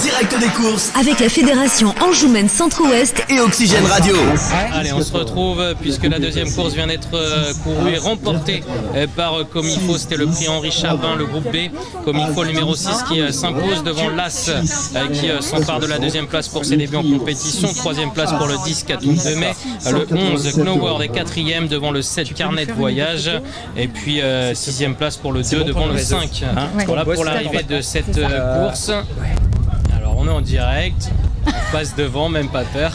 direct des courses avec la fédération Anjoumen Centre-Ouest et Oxygène Radio. Allez, on se retrouve puisque la deuxième course vient d'être courue et remportée par Comme il faut. C'était le prix Henri Charbin, le groupe B. Comme il faut, le numéro 6 qui s'impose devant l'As qui s'empare de la deuxième place pour ses débuts en compétition. Troisième place pour le 10 Katoum de Mai. Le 11 Knowworld est quatrième devant le 7 Carnet de Voyage. Et puis sixième place pour le 2 devant le 5. Voilà pour l'arrivée de cette course. Alors on est en direct, on passe devant, même pas peur.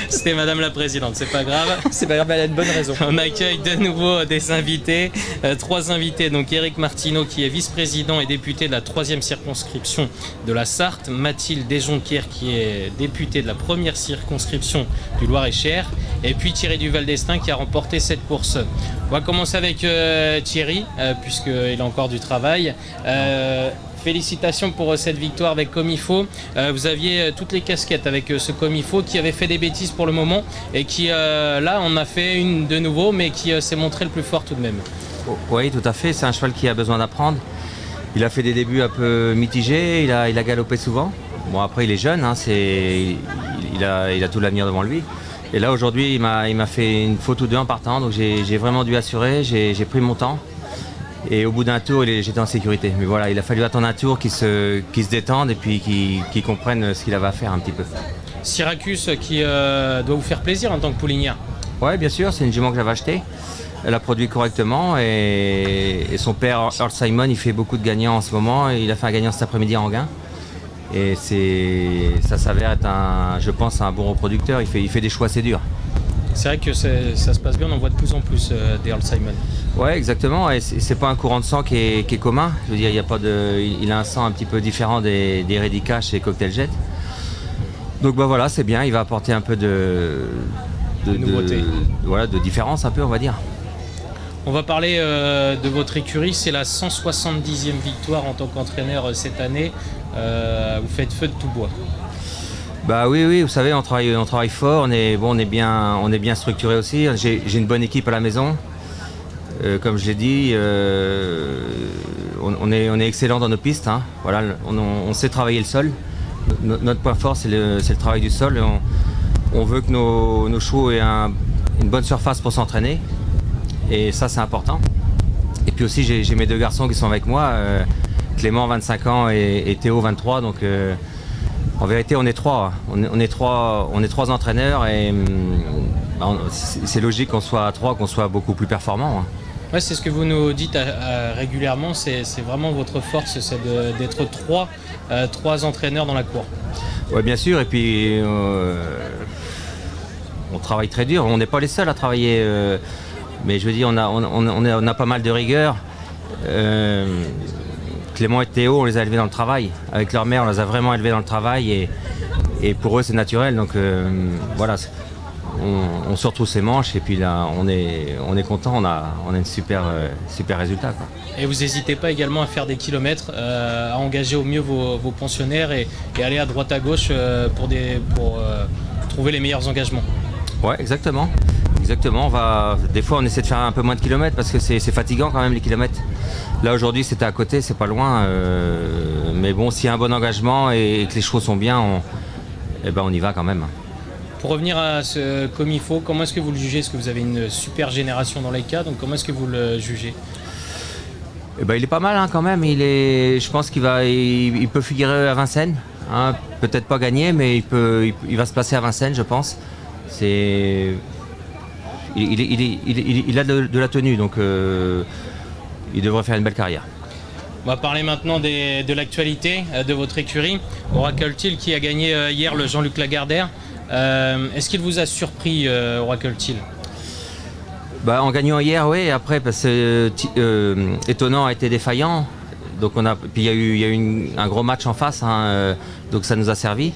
C'était Madame la Présidente, c'est pas grave. C'est pas grave, elle a une bonne raison. On accueille de nouveau des invités, trois invités. Donc Éric Martineau qui est vice-président et député de la 3e circonscription de la Sarthe. Mathilde Desjonquières qui est députée de la 1re circonscription du Loir-et-Cher. Et puis Thierry Duval-Destin qui a remporté cette course. On va commencer avec Thierry, puisqu'il a encore du travail. Félicitations pour cette victoire avec Comme il faut. Vous aviez toutes les casquettes avec ce Comme il faut qui avait fait des bêtises pour le moment et qui là on a fait une de nouveau mais qui s'est montré le plus fort tout de même. Oui, tout à fait, c'est un cheval qui a besoin d'apprendre. Il a fait des débuts un peu mitigés, il a galopé souvent. Bon, après il est jeune, hein, il a tout l'avenir devant lui. Et là aujourd'hui il m'a fait une faute ou deux en partant, donc j'ai vraiment dû assurer, j'ai pris mon temps. Et au bout d'un tour, j'étais en sécurité. Mais voilà, il a fallu attendre un tour qu'il se détende et puis qu'il comprenne ce qu'il avait à faire un petit peu. Syracuse qui doit vous faire plaisir en tant que poulinière. Oui, bien sûr, c'est une jument que j'avais achetée. Elle a produit correctement et son père, Earl Simon, il fait beaucoup de gagnants en ce moment. Il a fait un gagnant cet après-midi à Anguin. Et ça s'avère être, je pense, un bon reproducteur. Il fait des choix assez durs. C'est vrai que ça se passe bien, on en voit de plus en plus des Earl Simon. Ouais, exactement. Et c'est pas un courant de sang qui est commun. Je veux dire, il a un sang un petit peu différent des Ready Cash et Cocktail Jet. Donc bah voilà, c'est bien. Il va apporter un peu de nouveauté. Voilà, de différence un peu, on va dire. On va parler de votre écurie. C'est la 170e victoire en tant qu'entraîneur cette année. Vous faites feu de tout bois. Bah oui, vous savez, on travaille fort. On est bien structuré aussi. J'ai une bonne équipe à la maison. Comme je l'ai dit, on est excellent dans nos pistes. Hein. Voilà, on sait travailler le sol. Notre point fort, c'est le travail du sol. On veut que nos chevaux aient une bonne surface pour s'entraîner. Et ça, c'est important. Et puis aussi, j'ai mes deux garçons qui sont avec moi. Clément, 25 ans, et Théo, 23. Donc, en vérité, on est trois. On est trois entraîneurs. Et c'est logique qu'on soit à trois, qu'on soit beaucoup plus performants. Hein. Ouais, c'est ce que vous nous dites régulièrement, c'est vraiment votre force, c'est d'être trois entraîneurs dans la cour. Oui, bien sûr, et puis on travaille très dur, on n'est pas les seuls à travailler, mais je veux dire, on a pas mal de rigueur. Clément et Théo, on les a élevés dans le travail. Avec leur mère, on les a vraiment élevés dans le travail, et pour eux, c'est naturel, donc voilà. On se retrouve ses manches et puis là on est content, on a un super résultat, quoi. Et vous n'hésitez pas également à faire des kilomètres, à engager au mieux vos pensionnaires et aller à droite à gauche pour trouver les meilleurs engagements. Ouais, exactement. Des fois on essaie de faire un peu moins de kilomètres parce que c'est fatigant quand même les kilomètres. Là aujourd'hui c'était à côté, c'est pas loin, mais bon, s'il y a un bon engagement et que les chevaux sont bien, on y va quand même. Pour revenir à ce Comme il faut, comment est-ce que vous le jugez? Est-ce que vous avez une super génération dans les cas? Donc comment est-ce que vous le jugez? Il est pas mal, hein, quand même. Je pense qu'il peut figurer à Vincennes. Hein. Peut-être pas gagner, mais il va se placer à Vincennes, je pense. Il a de la tenue, donc il devrait faire une belle carrière. On va parler maintenant de l'actualité de votre écurie. Oracle Teal qui a gagné hier le Jean-Luc Lagardère. Est-ce qu'il vous a surpris, Oracle Teal? En gagnant hier, oui. Après, parce que Étonnant a été défaillant. Donc puis il y a eu un gros match en face, hein, donc ça nous a servi.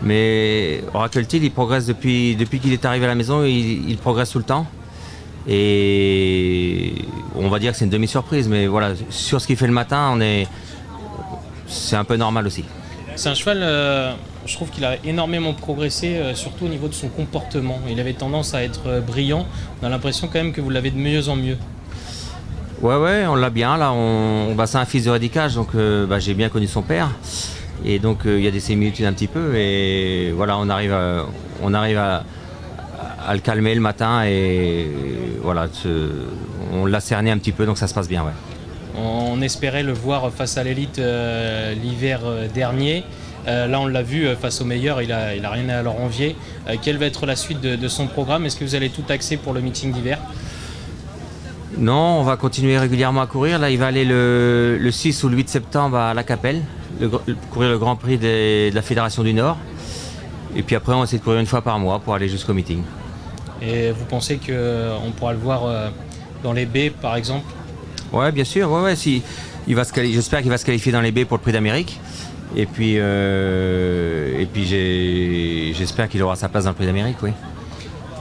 Mais Oracle Teal, il progresse depuis qu'il est arrivé à la maison, il progresse tout le temps. Et on va dire que c'est une demi-surprise, mais voilà, sur ce qu'il fait le matin, c'est un peu normal aussi. C'est un cheval, je trouve qu'il a énormément progressé, surtout au niveau de son comportement. Il avait tendance à être brillant. On a l'impression quand même que vous l'avez de mieux en mieux. Ouais, on l'a bien. Là, c'est un fils de Ready Cash, donc j'ai bien connu son père. Et donc il y a des similitudes un petit peu. Et voilà, on arrive à le calmer le matin. Et voilà, on l'a cerné un petit peu, donc ça se passe bien. Ouais. On espérait le voir face à l'élite l'hiver dernier. Là, on l'a vu face aux meilleurs, il a rien à leur envier. Quelle va être la suite de son programme? Est-ce que vous allez tout axer pour le meeting d'hiver? Non, on va continuer régulièrement à courir. Là, il va aller le 6 ou le 8 septembre à La Capelle, courir le Grand Prix de la Fédération du Nord. Et puis après, on va essayer de courir une fois par mois pour aller jusqu'au meeting. Et vous pensez qu'on pourra le voir dans les baies, par exemple? Ouais, bien sûr. Ouais, si, j'espère qu'il va se qualifier dans les baies pour le Prix d'Amérique. Et puis j'espère qu'il aura sa place dans le Prix d'Amérique, oui.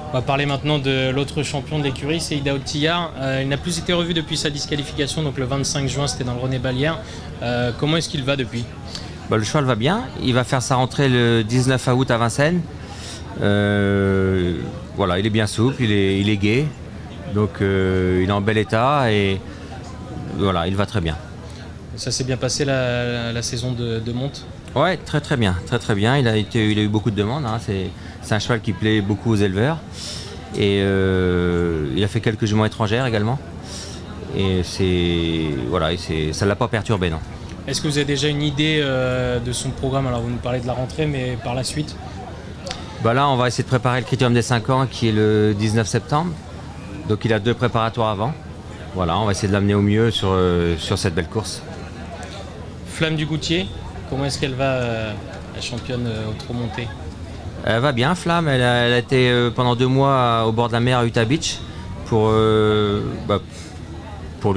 On va parler maintenant de l'autre champion de l'écurie, c'est Idaho Tillard. Il n'a plus été revu depuis sa disqualification, donc le 25 juin, c'était dans le René Ballière. Comment est-ce qu'il va depuis? Le cheval va bien. Il va faire sa rentrée le 19 août à Vincennes. Voilà, il est bien souple, il est gai. Donc il est en bel état et voilà, il va très bien. Ça s'est bien passé la saison de monte? Ouais, très bien. Il a eu beaucoup de demandes. Hein. C'est un cheval qui plaît beaucoup aux éleveurs. Et il a fait quelques juments étrangères également. Et ça ne l'a pas perturbé, non. Est-ce que vous avez déjà une idée de son programme? Alors vous nous parlez de la rentrée, mais par la suite? Là, on va essayer de préparer le Critérium des 5 ans qui est le 19 septembre. Donc il a 2 préparatoires avant. Voilà, on va essayer de l'amener au mieux sur cette belle course. Flamme du Goutier, comment est-ce qu'elle va, la championne au trot monté? Elle va bien, Flamme. Elle a été pendant 2 mois au bord de la mer à Utah Beach pour lui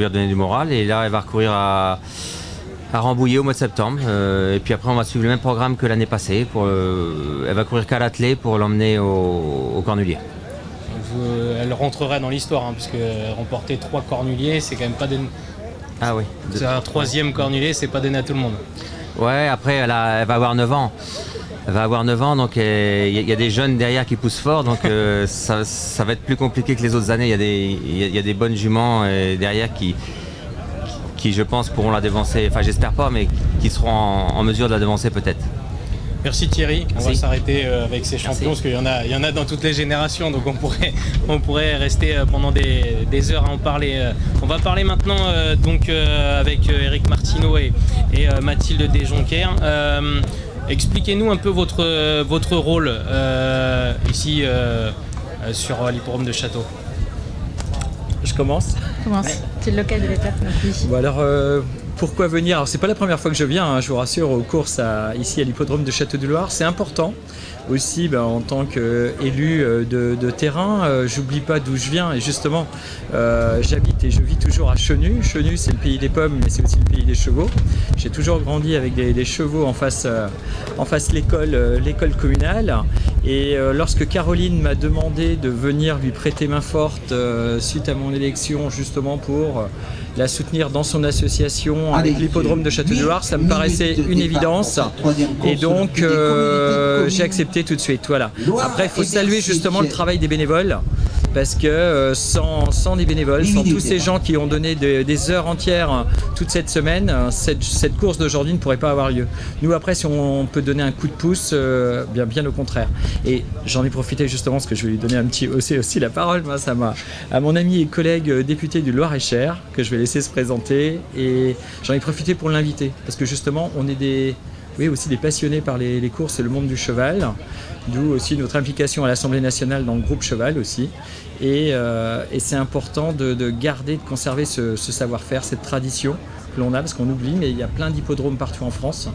redonner du moral. Et là, elle va recourir à Rambouillet au mois de septembre. Et puis après, on va suivre le même programme que l'année passée. Elle va courir qu'à l'attelé pour l'emmener au Cornulier. Elle rentrera dans l'histoire, hein, puisque remporter 3 Cornuliers, c'est quand même pas donné. Ah oui. C'est un 3e Cornulier, c'est pas donné à tout le monde. Ouais, après, elle va avoir 9 ans. Elle va avoir 9 ans, donc il y a des jeunes derrière qui poussent fort, donc ça va être plus compliqué que les autres années. Il y a des bonnes juments derrière qui, je pense, pourront la devancer. Enfin, j'espère pas, mais qui seront en mesure de la devancer peut-être. Merci Thierry. Merci. On va s'arrêter avec ces champions. Merci. Parce qu'il y en a dans toutes les générations, donc on pourrait rester pendant des heures à en parler. On va parler maintenant avec Éric Martineau et Mathilde Desjonquers. Expliquez-nous un peu votre rôle ici sur l'hippodrome de Château. Je commence. C'est le local de l'étape. Bon, alors, pourquoi venir? Alors, c'est pas la première fois que je viens, hein, je vous rassure, aux courses ici à l'hippodrome de Château-du-Loir. C'est important aussi en tant qu'élu de terrain. J'oublie pas d'où je viens et justement, j'habite et je vis toujours à Chenu. Chenu, c'est le pays des pommes, mais c'est aussi le pays des chevaux. J'ai toujours grandi avec des chevaux en face l'école communale. Et lorsque Caroline m'a demandé de venir lui prêter main forte suite à mon élection, justement pour la soutenir dans son association avec l'hippodrome de Château-du-Loir, ça me paraissait une évidence. Et donc, j'ai accepté tout de suite. Voilà. Après, il faut saluer justement le travail des bénévoles. Parce que sans les bénévoles, sans tous ces gens qui ont donné des heures entières toute cette semaine, cette course d'aujourd'hui ne pourrait pas avoir lieu. Nous, après, si on peut donner un coup de pouce, bien au contraire. Et j'en ai profité justement, parce que je vais lui donner aussi la parole, à mon ami et collègue député du Loir-et-Cher, que je vais laisser se présenter. Et j'en ai profité pour l'inviter, parce que justement, on est aussi des passionnés par les courses et le monde du cheval, d'où aussi notre implication à l'Assemblée nationale dans le groupe cheval aussi. Et c'est important de garder, de conserver ce savoir-faire, cette tradition que l'on a, parce qu'on oublie, mais il y a plein d'hippodromes partout en France.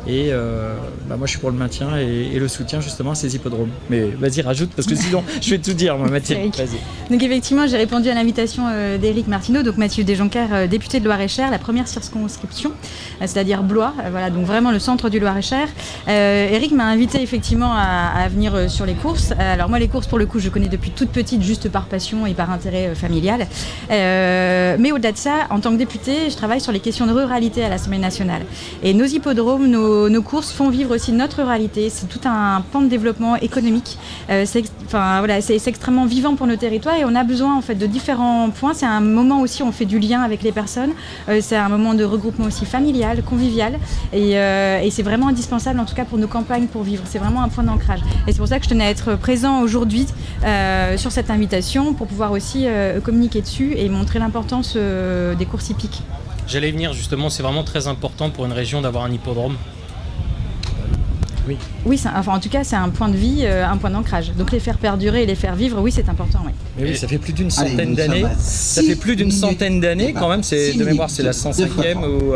Et moi, je suis pour le maintien et le soutien justement à ces hippodromes. Mais vas-y, rajoute, parce que sinon, je vais tout dire, moi, Mathilde. Vas-y. Donc effectivement, j'ai répondu à l'invitation d'Éric Martineau, donc Mathilde Desjonquers, député de Loir-et-Cher, la première circonscription, c'est-à-dire Blois, voilà, donc vraiment le centre du Loir-et-Cher. Éric m'a invité effectivement à venir sur les courses. Alors moi, les courses, pour le coup, je connais depuis toute petite, juste par passion et par intérêt familial. Mais au-delà de ça, en tant que députée, je travaille sur les questions question de ruralité à l'Assemblée nationale. Et nos hippodromes, nos courses font vivre aussi notre ruralité. C'est tout un pan de développement économique. C'est extrêmement vivant pour nos territoires et on a besoin en fait de différents points. C'est un moment aussi où on fait du lien avec les personnes. C'est un moment de regroupement aussi familial, convivial. Et c'est vraiment indispensable en tout cas pour nos campagnes pour vivre. C'est vraiment un point d'ancrage. Et c'est pour ça que je tenais à être présent aujourd'hui sur cette invitation pour pouvoir aussi communiquer dessus et montrer l'importance des courses hippiques. J'allais venir justement, c'est vraiment très important pour une région d'avoir un hippodrome. Oui, en tout cas, c'est un point de vie, un point d'ancrage. Donc les faire perdurer et les faire vivre, oui, c'est important. Oui. Mais oui, ça fait plus d'une centaine d'années. Ça fait plus d'une centaine d'années quand même. C'est de mémoire, c'est la 105e ou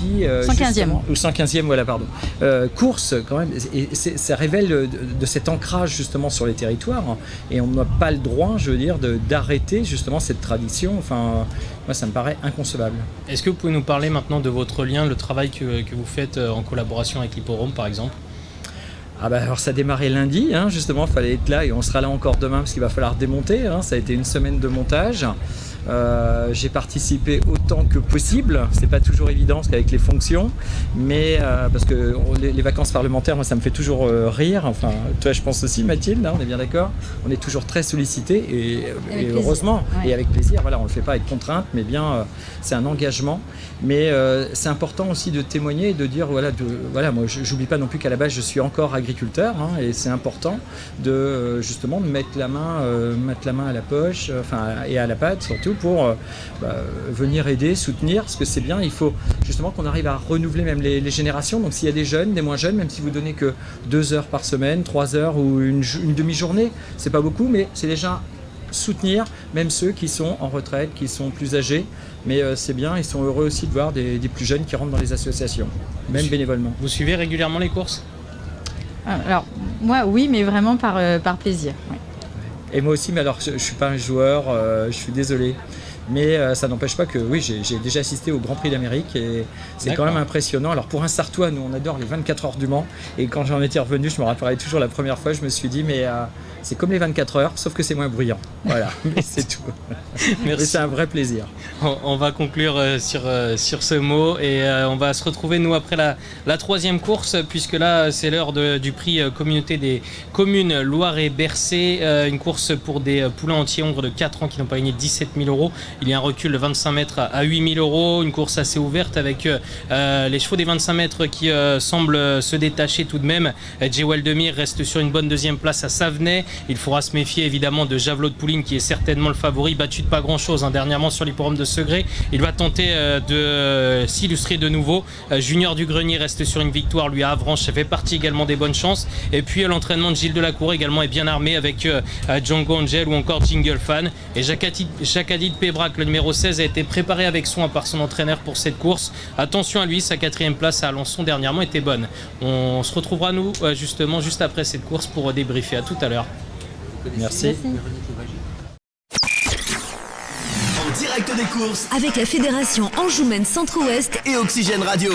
115e. Ou 115e, voilà, pardon. Course quand même. Et ça révèle de cet ancrage justement sur les territoires. Et on n'a pas le droit, je veux dire, d'arrêter justement cette tradition. Enfin, moi, ça me paraît inconcevable. Est-ce que vous pouvez nous parler maintenant de votre lien, le travail que vous faites en collaboration avec l'Hipporome, par exemple ? Ah bah alors ça a démarré lundi, justement, il fallait être là et on sera là encore demain parce qu'il va falloir démonter. Ça a été une semaine de montage. J'ai participé autant que possible, c'est pas toujours évident parce qu'avec les fonctions, mais parce que les vacances parlementaires, moi ça me fait toujours rire, enfin toi je pense aussi Mathilde, on est bien d'accord, on est toujours très sollicité et heureusement, ouais. Et avec plaisir, voilà, on le fait pas avec contrainte, mais bien c'est un engagement, mais c'est important aussi de témoigner et de dire voilà, moi j'oublie pas non plus qu'à la base je suis encore agriculteur, et c'est important de justement de mettre la main à la poche, et à la pâte surtout, pour venir aider, soutenir, parce que c'est bien, il faut justement qu'on arrive à renouveler même les générations. Donc s'il y a des jeunes, des moins jeunes, même si vous donnez que 2 heures par semaine, 3 heures ou une demi-journée, c'est pas beaucoup, mais c'est déjà soutenir même ceux qui sont en retraite, qui sont plus âgés, mais c'est bien, ils sont heureux aussi de voir des plus jeunes qui rentrent dans les associations, même bénévolement. Vous suivez régulièrement les courses ? Alors moi oui, mais vraiment par plaisir. Ouais. Et moi aussi, mais alors je ne suis pas un joueur, je suis désolé. Mais ça n'empêche pas que oui, j'ai déjà assisté au Grand Prix d'Amérique et c'est quand même impressionnant. Alors pour un Sartois, nous on adore les 24 heures du Mans. Et quand j'en étais revenu, je me rappellerai toujours la première fois, je me suis dit mais c'est comme les 24 heures, sauf que c'est moins bruyant. Voilà, mais c'est tout. Merci. Et c'est un vrai plaisir. On va conclure sur ce mot et on va se retrouver nous après la troisième course, puisque là c'est l'heure du prix communauté des communes Loire et Bercé, une course pour des poulains entiers hongres de 4 ans qui n'ont pas gagné 17 000 €. Il y a un recul de 25 mètres à 8 000 €, une course assez ouverte avec les chevaux des 25 mètres qui semblent se détacher tout de même. Jewel Demir reste sur une bonne deuxième place à Savenay. Il faudra se méfier évidemment de Javelot de Pouline qui est certainement le favori, battu de pas grand chose dernièrement sur l'hipporome de Segré. Il va tenter de s'illustrer de nouveau. Junior du Grenier reste sur une victoire, lui à Avranches, ça fait partie également des bonnes chances. Et puis l'entraînement de Gilles Delacour également est bien armé avec Django Angel ou encore Jingle Fan. Et Jacadid Pébrac, le numéro 16, a été préparé avec soin par son entraîneur pour cette course. Attention à lui, sa 4e place à Alençon dernièrement était bonne. On se retrouvera nous justement juste après cette course pour débriefer. À tout à l'heure. Merci. En direct des courses avec la Fédération Anjoumen Centre-Ouest et Oxygène Radio.